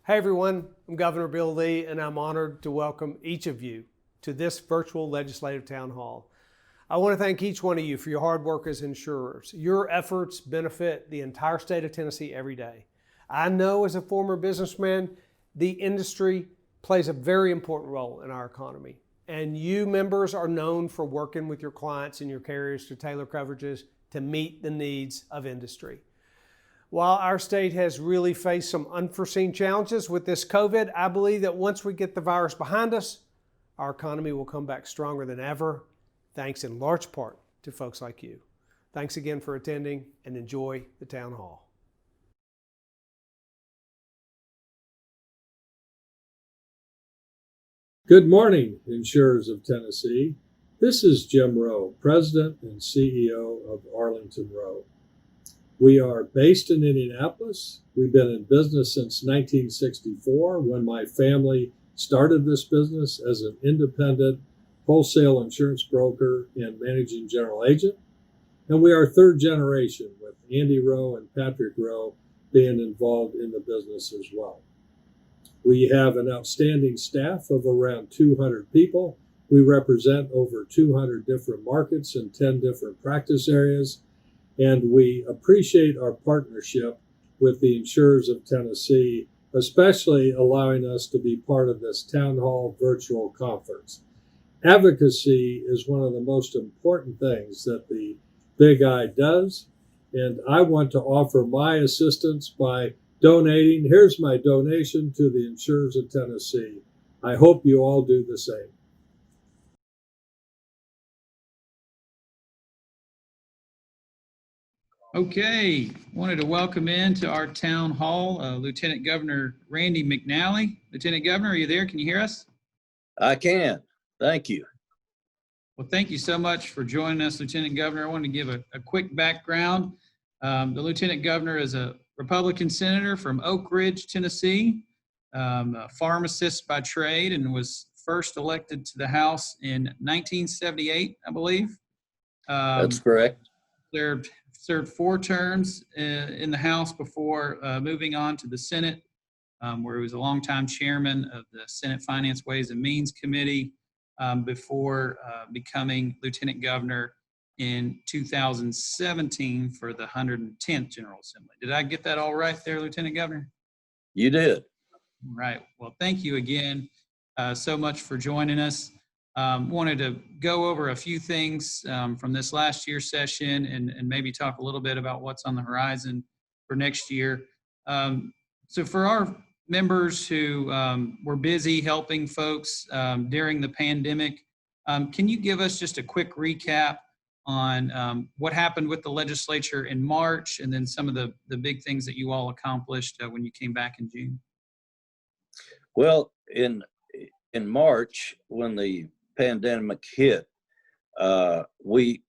Hey everyone, I'm Governor Bill Lee, and I'm honored to welcome each of you to this virtual legislative town hall. I want to thank each one of you for your hard work as insurers. Your efforts benefit the entire state of Tennessee every day. I know as a former businessman, the industry plays a very important role in our economy. And you members are known for working with your clients and your carriers to tailor coverages to meet the needs of industry. While our state has really faced some unforeseen challenges with this COVID, I believe that once we get the virus behind us, our economy will come back stronger than ever, thanks in large part to folks like you. Thanks again for attending, and enjoy the town hall. Good morning, insurers of Tennessee. This is Jim Rowe, President and CEO of Arlington Rowe. We are based in Indianapolis. We've been in business since 1964 when my family started this business as an independent wholesale insurance broker and managing general agent. And we are third generation, with Andy Rowe and Patrick Rowe being involved in the business as well. We have an outstanding staff of around 200 people. We represent over 200 different markets and 10 different practice areas. And we appreciate our partnership with the Insurers of Tennessee, especially allowing us to be part of this town hall virtual conference. Advocacy is one of the most important things that the Big I does, and I want to offer my assistance by donating. Here's my donation to the Insurers of Tennessee. I hope you all do the same. Okay, wanted to welcome into our town hall Lieutenant Governor Randy McNally. Lieutenant Governor, are you there? Can you hear us? I can. Thank you. Well, thank you so much for joining us, Lieutenant Governor. I wanted to give a quick background. The Lieutenant Governor is a Republican senator from Oak Ridge, Tennessee, a pharmacist by trade, and was first elected to the House in 1978, I believe. That's correct. Served 4 terms in the House before moving on to the Senate, where he was a longtime chairman of the Senate Finance, Ways and Means Committee before becoming Lieutenant Governor in 2017 for the 110th General Assembly. Did I get that all right there, Lieutenant Governor? You did. Right. Well, thank you again so much for joining us. Wanted to go over a few things from this last year's session and maybe talk a little bit about what's on the horizon for next year. So for our members who were busy helping folks during the pandemic, can you give us just a quick recap on what happened with the legislature in March, and then some of the big things that you all accomplished when you came back in June? Well, in March, when the pandemic hit, we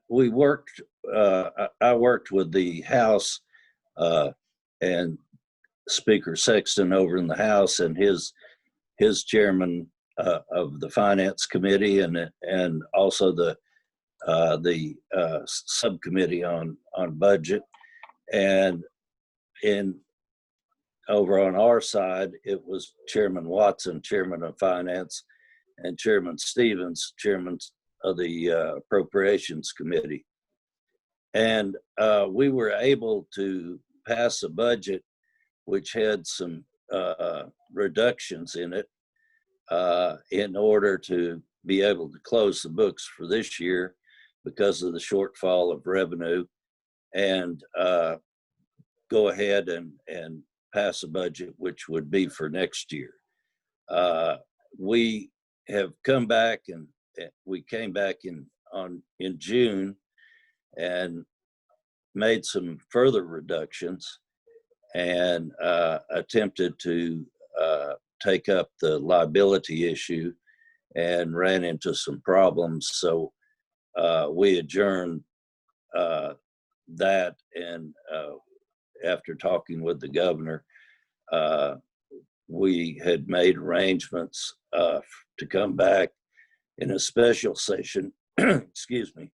worked. I worked with the House and Speaker Sexton over in the House, and his chairman of the Finance Committee, and also the subcommittee on budget, and over on our side, it was Chairman Watson, Chairman of Finance, and Chairman Stevens, Chairman of the Appropriations Committee. And we were able to pass a budget which had some reductions in it in order to be able to close the books for this year because of the shortfall of revenue, and go ahead and pass a budget which would be for next year. We have come back, and we came back in June and made some further reductions, and attempted to take up the liability issue, and ran into some problems. So we adjourned that, and after talking with the governor, we had made arrangements to come back in a special session, excuse me,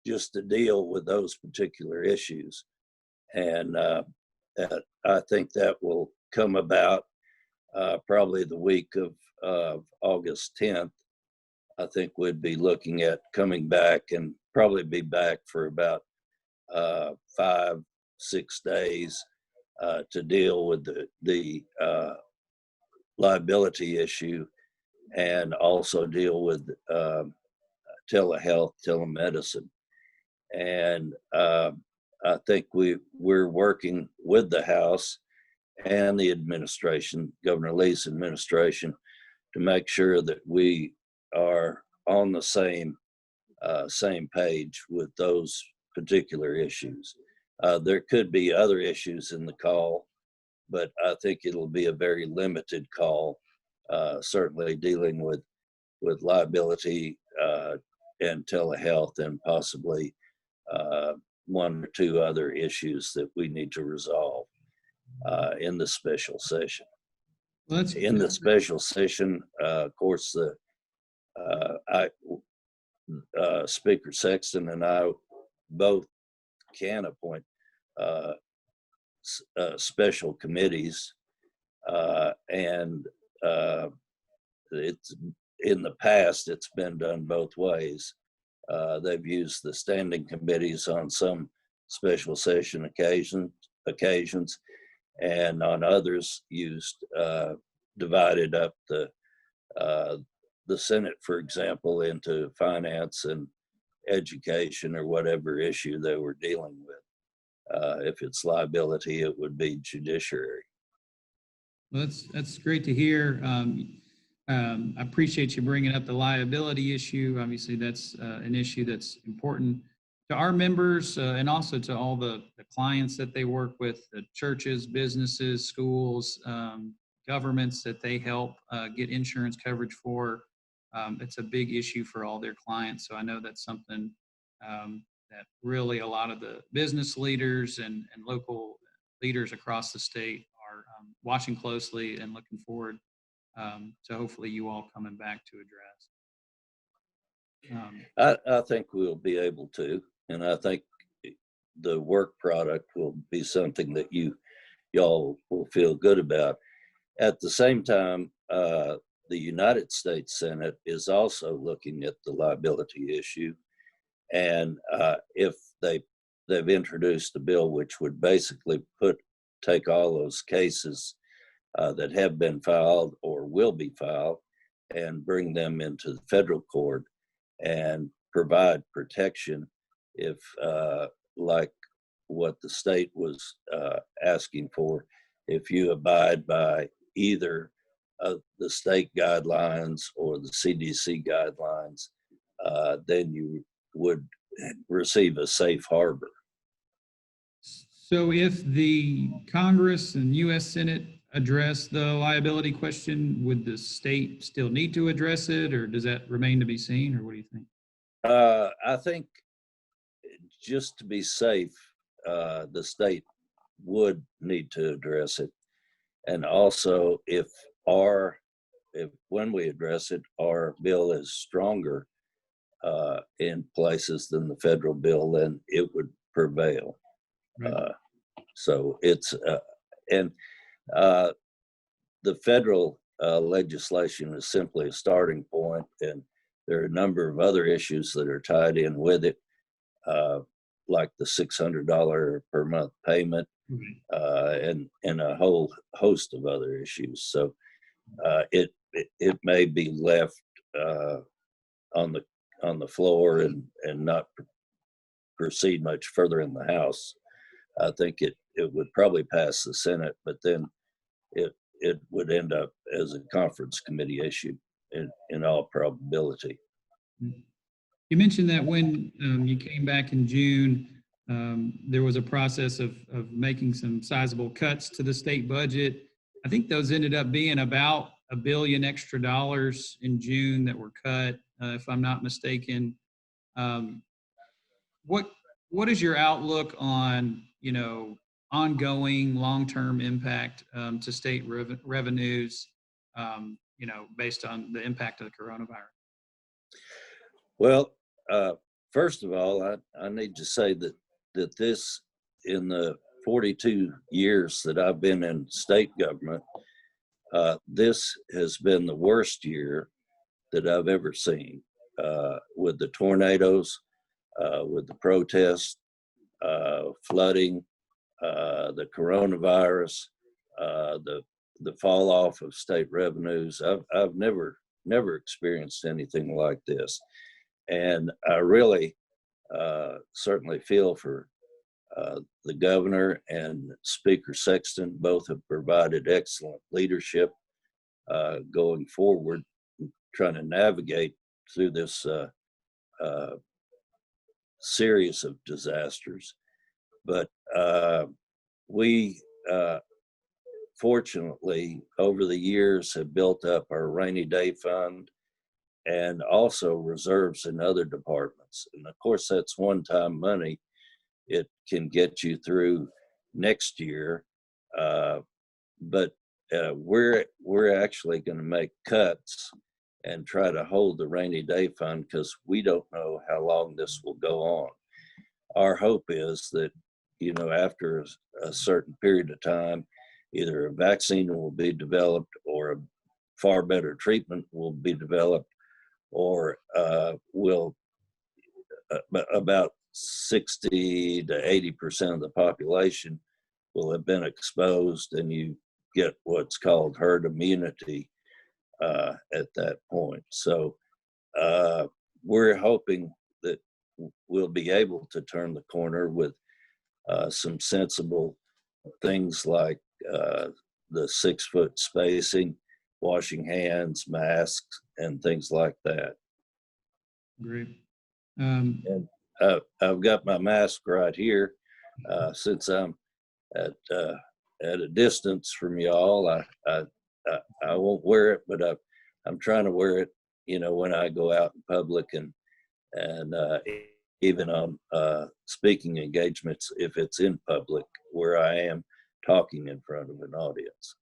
just to deal with those particular issues. And I think that will come about probably the week of August 10th. I think we'd be looking at coming back and probably be back for about 5-6 days to deal with the liability issue and also deal with telehealth, telemedicine. And I think we're working with the House and the administration, Governor Lee's administration, to make sure that we are on the same page with those particular issues. There could be other issues in the call, but I think it'll be a very limited call, certainly dealing with liability and telehealth and possibly one or two other issues that we need to resolve in the special session. Well, In the special session, of course, Speaker Sexton and I both can appoint special committees, and it's in the past it's been done both ways. They've used the standing committees on some special session occasions, and on others used divided up the Senate, for example, into finance and education or whatever issue they were dealing with. If it's liability, it would be judiciary. Well, that's great to hear. I appreciate you bringing up the liability issue. Obviously, that's an issue that's important to our members and also to all the clients that they work with, the churches, businesses, schools, governments that they help get insurance coverage for. It's a big issue for all their clients. So I know that's something that really a lot of the business leaders and local leaders across the state are watching closely and looking forward to hopefully you all coming back to address. I think we'll be able to, and I think the work product will be something that y'all will feel good about. At the same time, the United States Senate is also looking at the liability issue, and if they've introduced a bill which would basically take all those cases that have been filed or will be filed and bring them into the federal court and provide protection if, like what the state was asking for, if you abide by either the state guidelines or the CDC guidelines, then you would receive a safe harbor. So if the Congress and U.S. Senate address the liability question, would the state still need to address it, or does that remain to be seen, or what do you think? I think just to be safe, the state would need to address it. And also, if when we address it, our bill is stronger in places than the federal bill, then it would prevail. Right. So it's, and the federal legislation is simply a starting point, and there are a number of other issues that are tied in with it, like the $600 per month payment, and a whole host of other issues. So it may be left on the floor and not proceed much further in the House. I think it would probably pass the Senate, but then it would end up as a conference committee issue in all probability. You mentioned that when you came back in June, there was a process of making some sizable cuts to the state budget. I think those ended up being about $1 billion extra in June that were cut, if I'm not mistaken. What is your outlook on, ongoing long-term impact to state revenues, based on the impact of the coronavirus? Well, first of all, I need to say that this, in the 42 years that I've been in state government, this has been the worst year that I've ever seen, with the tornadoes, with the protests, flooding, the coronavirus, the fall off of state revenues. I've never experienced anything like this, and I really certainly feel for the governor and Speaker Sexton. Both have provided excellent leadership going forward, trying to navigate through this series of disasters. But we fortunately over the years have built up our rainy day fund and also reserves in other departments. And of course, that's one-time money. It can get you through next year, but we're actually going to make cuts and try to hold the rainy day fund because we don't know how long this will go on. Our hope is that, you know, after a certain period of time, either a vaccine will be developed or a far better treatment will be developed, or about 60 to 80% of the population will have been exposed, and you get what's called herd immunity at that point. So we're hoping that we'll be able to turn the corner with some sensible things like the 6 foot spacing, washing hands, masks, and things like that. Great. And I've got my mask right here. Since I'm at a distance from y'all, I won't wear it, but I'm trying to wear it, you know, when I go out in public and even on speaking engagements if it's in public where I am talking in front of an audience.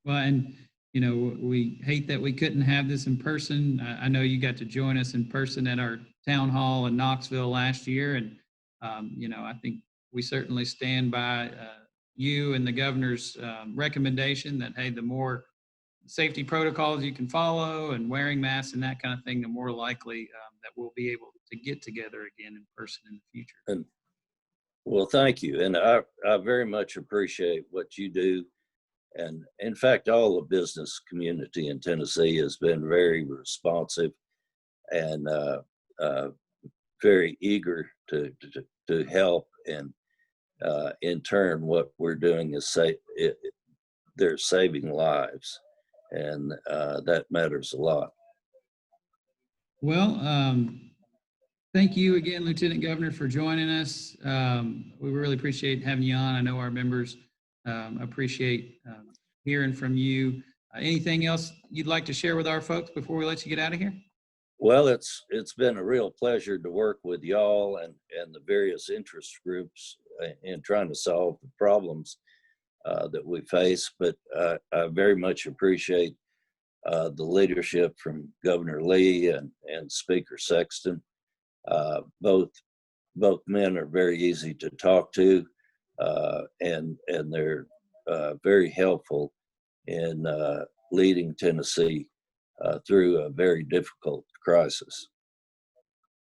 Well, and you know, we hate that we couldn't have this in person. I know you got to join us in person at our town hall in Knoxville last year, and you know, I think we certainly stand by you and the governor's recommendation that, hey, the more safety protocols you can follow and wearing masks and that kind of thing, the more likely that we'll be able to get together again in person in the future. And well, thank you. And I very much appreciate what you do. And in fact, all the business community in Tennessee has been very responsive and very eager to help. And in turn, what we're doing is they're saving lives, and that matters a lot. Well, thank you again, Lieutenant Governor, for joining us. We really appreciate having you on. I know our members appreciate hearing from you. Anything else you'd like to share with our folks before we let you get out of here? Well, it's been a real pleasure to work with y'all and the various interest groups in trying to solve the problems that we face. But I very much appreciate the leadership from Governor Lee and Speaker Sexton. Both men are very easy to talk to, and they're very helpful in leading Tennessee through a very difficult crisis.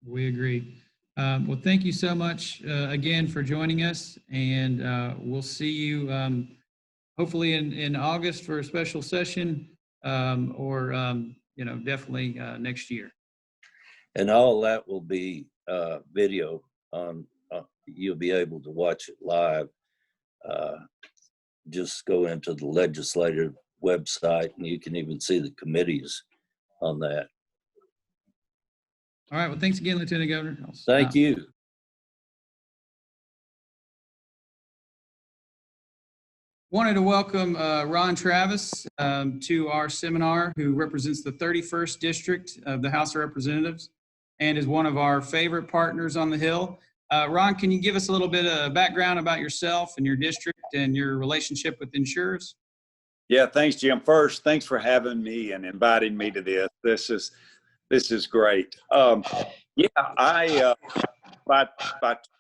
We agree. Well, thank you so much again for joining us, and we'll see you hopefully in August for a special session, or you know, definitely next year. And all that will be video on. You'll be able to watch it live. Just go into the legislative website, and you can even see the committees on that. All right. Well, thanks again, Lieutenant Governor. Thank you. Wanted to welcome Ron Travis to our seminar, who represents the 31st District of the House of Representatives and is one of our favorite partners on the Hill. Ron, can you give us a little bit of background about yourself and your district and your relationship with insurers? Yeah, thanks, Jim. First, thanks for having me and inviting me to this. This is great. Yeah, I by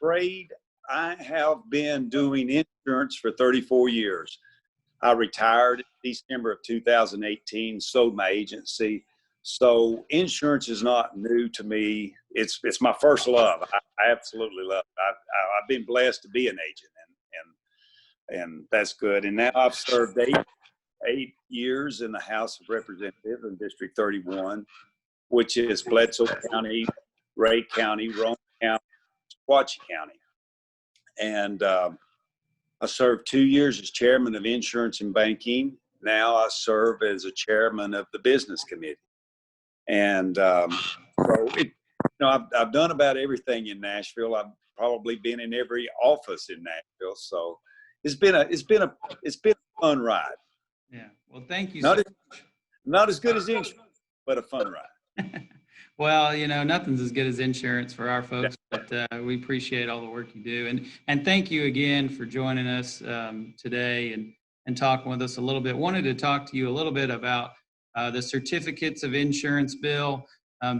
trade, I have been doing insurance for 34 years. I retired in December of 2018, sold my agency. So insurance is not new to me. It's my first love. I absolutely love it. I've been blessed to be an agent, and that's good. And now I've served eight years in the House of Representatives in District 31, which is Bledsoe County, Ray County, Roane County, Sequatchie County. And I served 2 years as chairman of insurance and banking. Now I serve as a chairman of the business committee. And I've done about everything in Nashville. I've probably been in every office in Nashville. So it's been a fun ride. Yeah. Well, thank you. Not as good as insurance, but a fun ride. Well, nothing's as good as insurance for our folks, but we appreciate all the work you do. And thank you again for joining us today and talking with us a little bit. Wanted to talk to you a little bit about the certificates of insurance bill.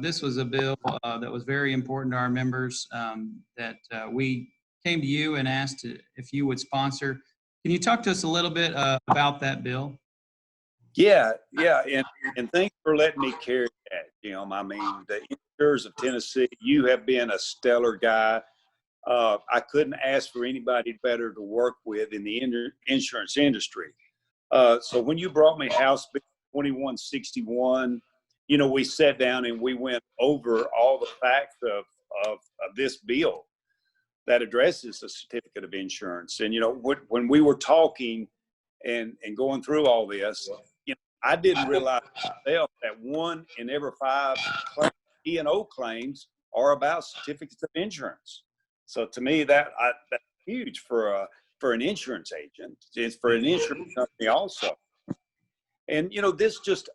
This was a bill that was very important to our members that we came to you and asked if you would sponsor. Can you talk to us a little bit about that bill? Yeah. And thanks for letting me carry that, Jim. I mean, the Insurers of Tennessee, you have been a stellar guy. I couldn't ask for anybody better to work with in the insurance industry. So when you brought me House Bill 2161, we sat down and we went over all the facts of this bill that addresses the certificate of insurance. And, when we were talking and going through all this, I didn't realize myself that 1 in every 5 E&O claims are about certificates of insurance. So to me, that's huge for an insurance agent. It's for an insurance company also. And this just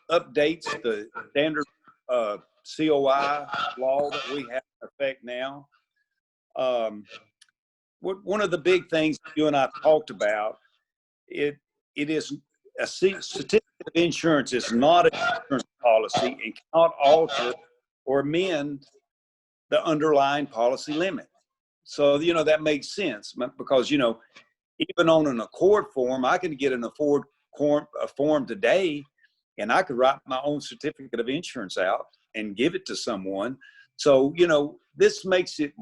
updates the standard COI law that we have in effect now. One of the big things you and I talked about, it is a certificate of insurance is not an insurance policy and cannot alter or amend the underlying policy limit. So, that makes sense because, even on an accord form, I can get an accord form today and I could write my own certificate of insurance out and give it to someone. So, this makes it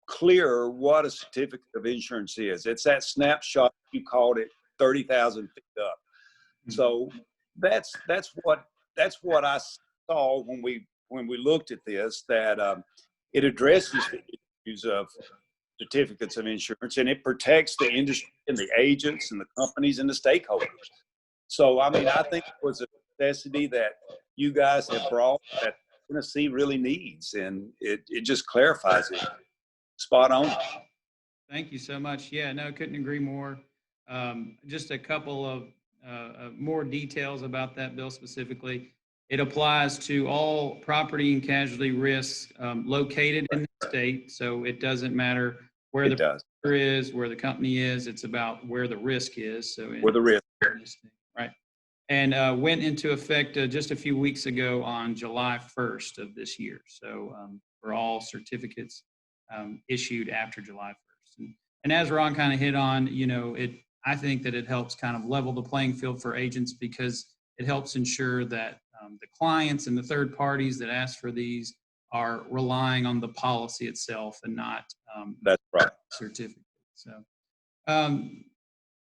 clear what a certificate of insurance is. It's that snapshot, you called it, 30,000 feet up. So that's what I saw when we looked at this, that it addresses the issues of certificates of insurance, and it protects the industry and the agents and the companies and the stakeholders. So, I mean, I think it was a necessity that you guys have brought that Tennessee really needs, and it just clarifies it. Spot on. Thank you so much. Yeah, no, couldn't agree more. Just a couple of more details about that bill specifically. It applies to all property and casualty risks located in the state. So it doesn't matter where the broker is, where the company is. It's about where the risk is. So where the risk. Right. And went into effect just a few weeks ago on July 1st of this year. So for all certificates issued after July 1st. And as Ron kind of hit on, I think that it helps kind of level the playing field for agents because it helps ensure that the clients and the third parties that ask for these are relying on the policy itself and not that's right. certificate. So,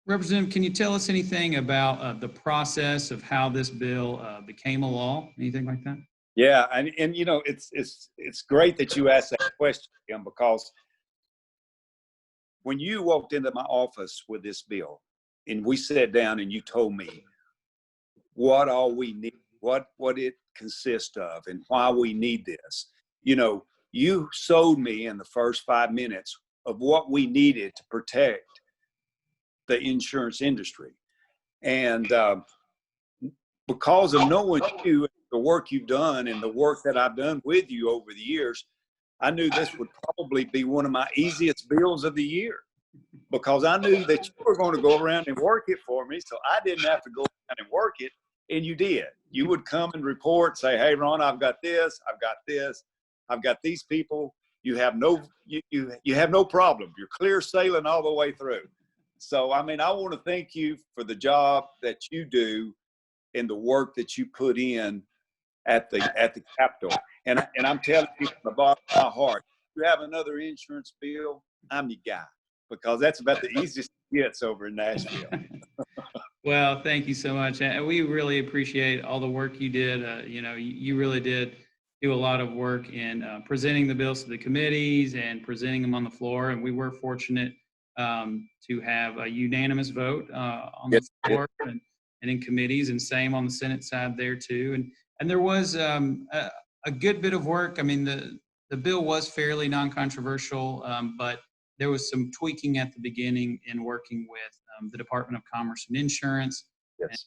Representative, can you tell us anything about the process of how this bill became a law? Anything like that? Yeah, and it's great that you asked that question, Kim, because when you walked into my office with this bill and we sat down and you told me what all we need, what it consists of and why we need this, you sold me in the first 5 minutes of what we needed to protect the insurance industry. And because of knowing you, the work you've done and the work that I've done with you over the years, I knew this would probably be one of my easiest bills of the year because I knew that you were going to go around and work it for me. So I didn't have to go around and work it. And you did. You would come and report, say, hey, Ron, I've got this, I've got this, I've got these people. you have you have no problem. You're clear sailing all the way through. So, I mean, I want to thank you for the job that you do and the work that you put in at the Capitol. And I'm telling you from the bottom of my heart, if you have another insurance bill, I'm your guy, because that's about the easiest it gets over in Nashville. Well, thank you so much. And we really appreciate all the work you did. You really did do a lot of work in presenting the bills to the committees and presenting them on the floor. And we were fortunate to have a unanimous vote on the floor and in committees, and same on the Senate side there too. And there was a good bit of work. I mean, the bill was fairly non-controversial, but there was some tweaking at the beginning in working with the Department of Commerce and Insurance, Yes.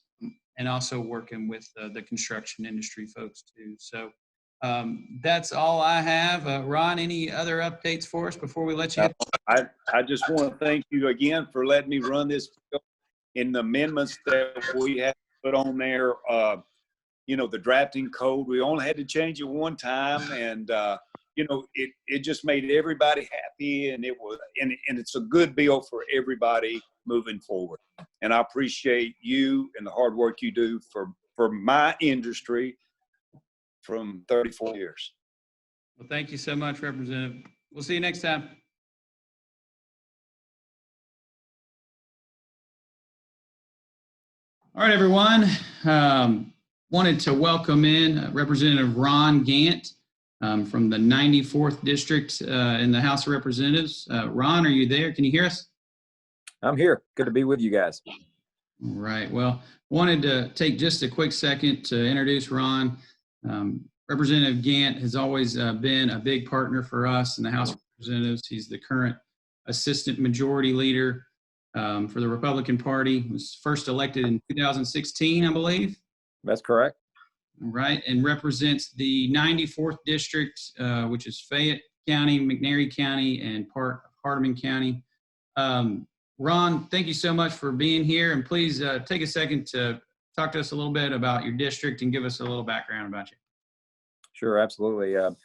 and also working with the construction industry folks too. So that's all I have. Ron, any other updates for us before we let you get? I just want to thank you again for letting me run this bill. In the amendments that we had put on there, the drafting code, we only had to change it one time, and it just made everybody happy, and it's a good bill for everybody moving forward. And I appreciate you and the hard work you do for my industry from 34 years. Well, thank you so much, Representative. We'll see you next time. All right, everyone. Wanted to welcome in Representative Ron Gant from the 94th District in the House of Representatives. Ron, are you there? Can you hear us? I'm here. Good to be with you guys. All right. Well, wanted to take just a quick second to introduce Ron. Representative Gant has always been a big partner for us in the House of Representatives. He's the current Assistant Majority Leader for the Republican Party. He was first elected in 2016, I believe. That's correct. All right, and represents the 94th District, which is Fayette County, McNairy County, and part of Hardeman County. Ron, thank you so much for being here, and please take a second to talk to us a little bit about your district and give us a little background about you. Sure, absolutely. Well,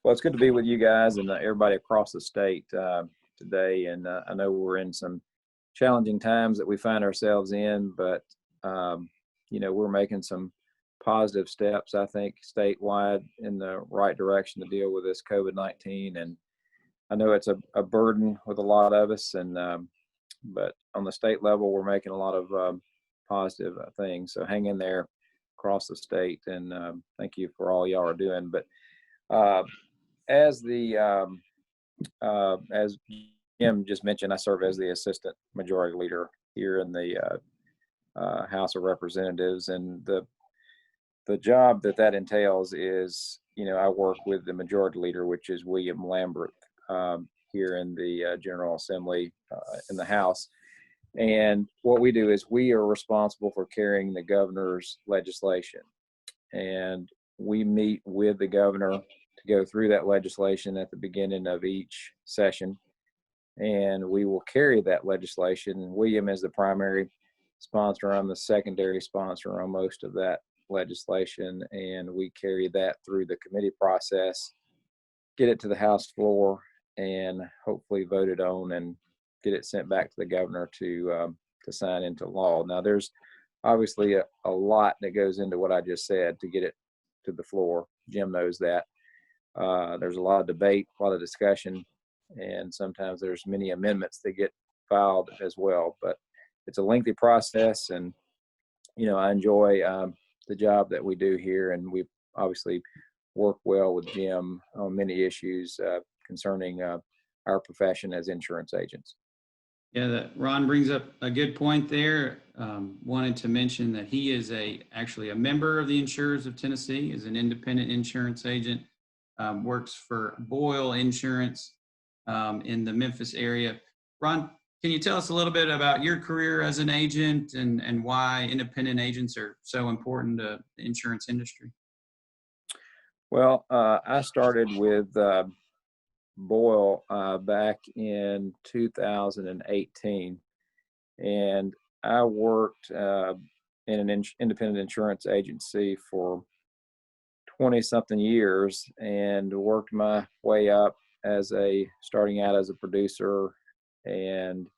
it's good to be with you guys and everybody across the state today. And I know we're in some challenging times that we find ourselves in, but we're making some positive steps, I think, statewide in the right direction to deal with this COVID-19. And I know it's a burden with a lot of us, but on the state level, we're making a lot of positive things. So hang in there across the state, and thank you for all y'all are doing. But as Jim just mentioned, I serve as the Assistant Majority Leader here in the House of Representatives, and the job that entails is, I work with the Majority Leader, which is William Lambert, here in the General Assembly in the House. And what we do is we are responsible for carrying the governor's legislation. And we meet with the governor to go through that legislation at the beginning of each session. And we will carry that legislation. William is the primary sponsor. I'm the secondary sponsor on most of that legislation. And we carry that through the committee process, get it to the House floor, and hopefully vote it on and get it sent back to the governor to sign into law. Now, there's obviously a lot that goes into what I just said to get it to the floor. Jim knows that. There's a lot of debate, a lot of discussion, and sometimes there's many amendments that get filed as well. But it's a lengthy process, and I enjoy the job that we do here, and we obviously work well with Jim on many issues concerning our profession as insurance agents. Yeah, Ron brings up a good point there. Wanted to mention that he is actually a member of the Insurers of Tennessee, is an independent insurance agent, works for Boyle Insurance in the Memphis area. Ron, can you tell us a little bit about your career as an agent and why independent agents are so important to the insurance industry? Well, I started with Boyle back in 2018, and I worked in an independent insurance agency for 20-something years and worked my way up starting out as a producer, and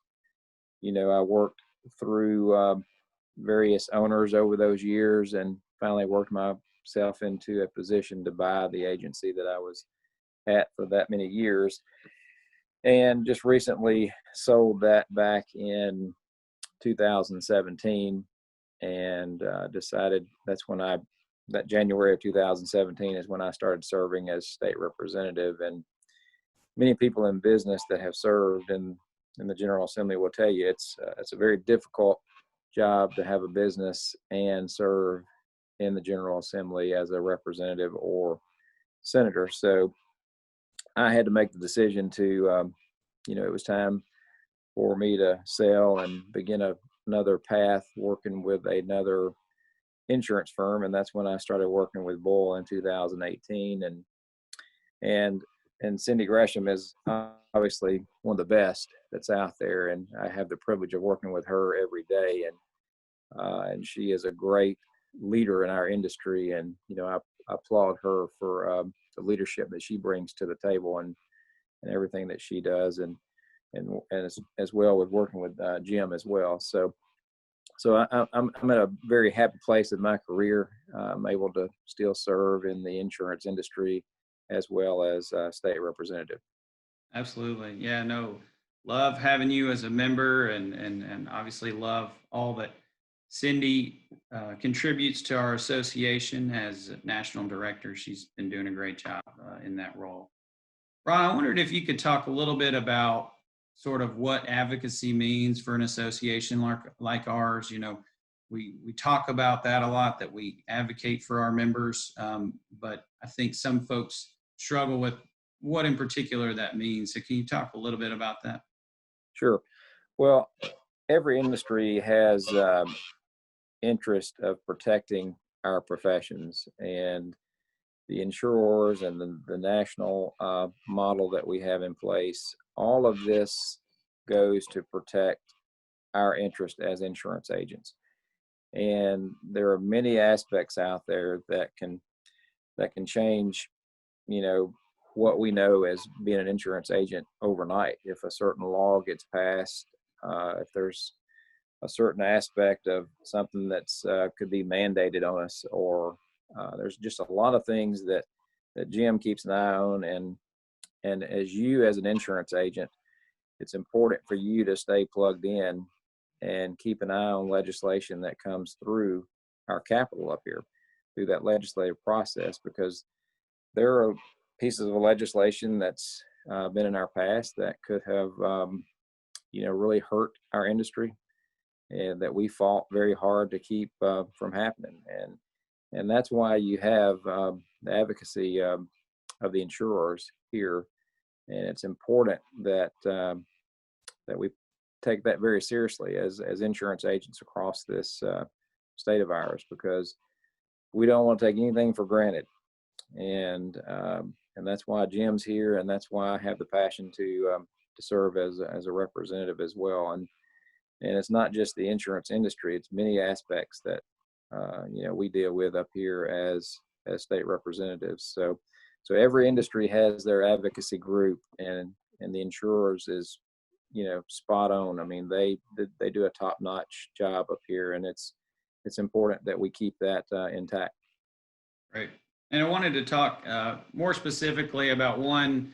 I worked through various owners over those years, and finally worked myself into a position to buy the agency that I was at for that many years, and just recently sold that back in 2017, and decided that January of 2017 is when I started serving as state representative. And many people in business that have served in the General Assembly will tell you it's a very difficult job to have a business and serve in the General Assembly as a representative or senator. So I had to make the decision to, it was time for me to sell and begin another path working with another insurance firm. And that's when I started working with Bull in 2018. And Cindy Gresham is obviously one of the best that's out there, and I have the privilege of working with her every day. And she is a great leader in our industry, and I applaud her for the leadership that she brings to the table, and everything that she does, and as well with working with Jim as well. So I'm at a very happy place in my career. I'm able to still serve in the insurance industry as well as state representative. Absolutely. Yeah, no, love having you as a member, and obviously love all that Cindy contributes to our association as national director. She's been doing a great job in that role. Ron, I wondered if you could talk a little bit about sort of what advocacy means for an association like ours. We talk about that a lot, that we advocate for our members, but I think some folks struggle with what in particular that means. So can you talk a little bit about that? Sure. Well, every industry has interest of protecting our professions, and the insurers and the national model that we have in place. All of this goes to protect our interest as insurance agents. And there are many aspects out there that can change, what we know as being an insurance agent overnight. If a certain law gets passed, if there's a certain aspect of something that's could be mandated on us, or there's just a lot of things that Jim keeps an eye on. And as you, as an insurance agent, it's important for you to stay plugged in and keep an eye on legislation that comes through our Capitol up here, through that legislative process, because there are pieces of legislation that's been in our past that could have, really hurt our industry, and that we fought very hard to keep from happening. And that's why you have the advocacy of the insurers here. And it's important that that we take that very seriously as insurance agents across this state of ours, because we don't want to take anything for granted. And that's why Jim's here, and that's why I have the passion to serve as a representative as well. And it's not just the insurance industry; it's many aspects that we deal with up here as state representatives. So every industry has their advocacy group, and the insurers is spot on. I mean, they do a top-notch job up here, and it's important that we keep that intact. Right. And I wanted to talk more specifically about one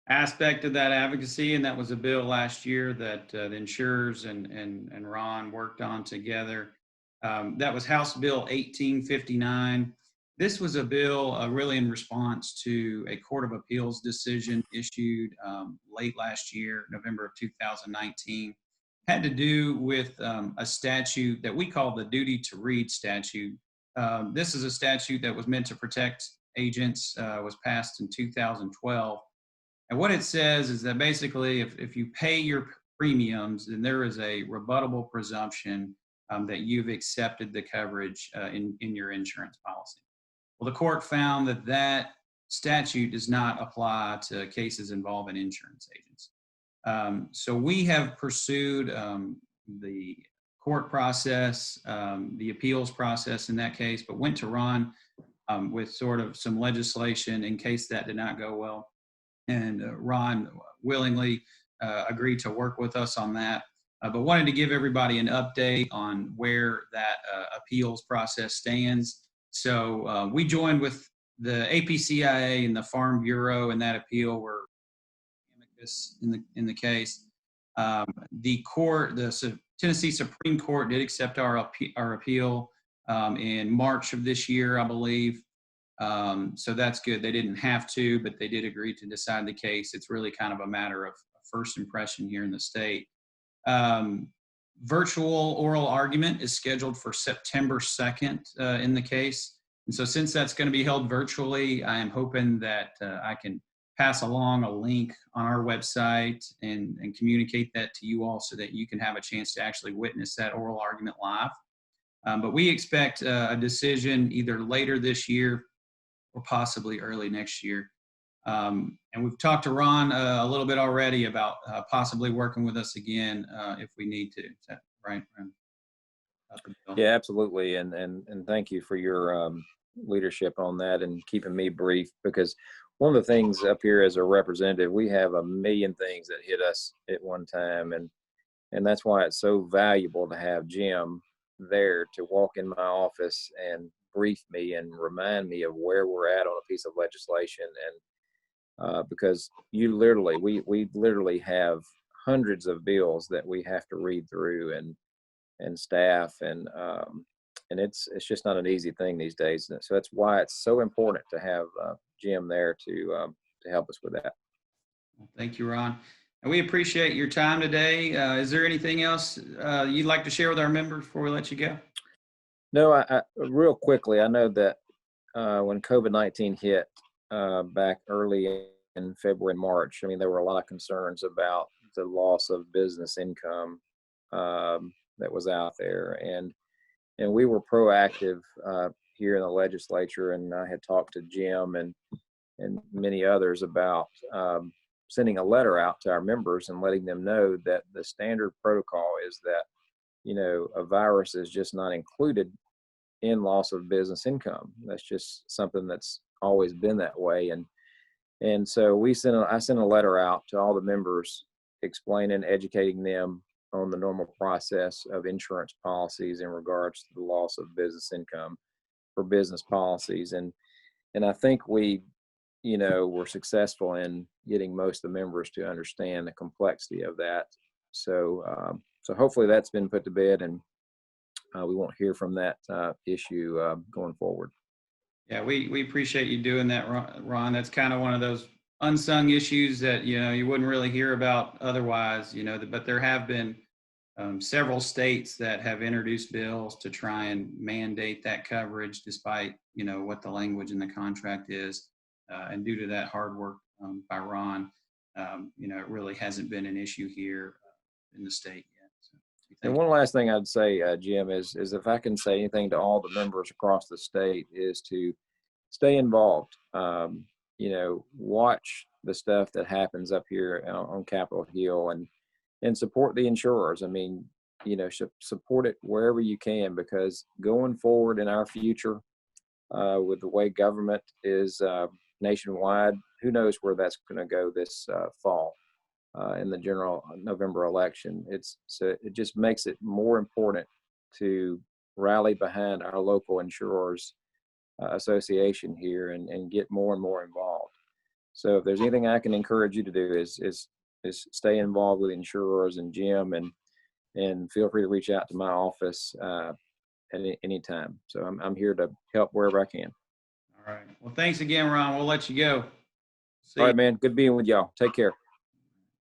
aspect of that advocacy, and that was a bill last year that the insurers and Ron worked on together. That was House Bill 1859. This was a bill really in response to a Court of Appeals decision issued late last year, November of 2019. Had to do with a statute that we call the Duty to Read statute. This is a statute that was meant to protect agents, was passed in 2012. And what it says is that basically if you pay your premiums, then there is a rebuttable presumption that you've accepted the coverage in your insurance policy. Well, the court found that statute does not apply to cases involving insurance agents. So we have pursued the court process, the appeals process in that case, but went to Ron with sort of some legislation in case that did not go well. and Ron willingly agreed to work with us on that. But wanted to give everybody an update on where that appeals process stands. So we joined with the APCIA and the Farm Bureau in that appeal. We're in the case. The court, the Tennessee Supreme Court, did accept our appeal in March of this year, I believe. So that's good. They didn't have to, but they did agree to decide the case. It's really kind of a matter of first impression here in the state. Virtual oral argument is scheduled for September 2nd in the case. And so since that's going to be held virtually, I am hoping that I can pass along a link on our website and communicate that to you all so that you can have a chance to actually witness that oral argument live. But we expect a decision either later this year or possibly early next year. And we've talked to Ron a little bit already about possibly working with us again if we need to. Is that right, Ron? Yeah, absolutely. And thank you for your leadership on that and keeping me brief, because one of the things up here as a representative, we have a million things that hit us at one time. And that's why it's so valuable to have Jim there to walk in my office and brief me and remind me of where we're at on a piece of legislation. And because we literally have hundreds of bills that we have to read through and staff and it's just not an easy thing these days. So that's why it's so important to have Jim there to help us with that. Thank you, Ron. And we appreciate your time today. Is there anything else you'd like to share with our members before we let you go? No, I real quickly, I know that when COVID-19 hit back early in February and March, I mean, there were a lot of concerns about the loss of business income that was out there. And we were proactive here in the legislature, and I had talked to Jim and many others about sending a letter out to our members and letting them know that the standard protocol is that, you know, a virus is just not included in loss of business income. That's just something that's always been that way. And so I sent a letter out to all the members explaining, educating them on the normal process of insurance policies in regards to the loss of business income for business policies. And I think we, you know, were successful in getting most of the members to understand the complexity of that. So hopefully that's been put to bed, and we won't hear from that issue going forward. Yeah, we appreciate you doing that, Ron. That's kind of one of those unsung issues that, you know, you wouldn't really hear about otherwise, you know, but there have been several states that have introduced bills to try and mandate that coverage despite, you know, what the language in the contract is. And due to that hard work by Ron, you know, it really hasn't been an issue here in the state yet. So, and one last thing I'd say, Jim, is if I can say anything to all the members across the state, is to stay involved. You know, watch the stuff that happens up here on Capitol Hill and support the insurers. I mean, you know, support it wherever you can, because going forward in our future with the way government is nationwide, who knows where that's going to go this fall in the general November election. It just makes it more important to rally behind our local insurers association here and get more and more involved. So if there's anything I can encourage you to do is stay involved with insurers and Jim, and feel free to reach out to my office at any time. So I'm here to help wherever I can. All right. Well, thanks again, Ron. We'll let you go. All right, man. Good being with y'all. Take care.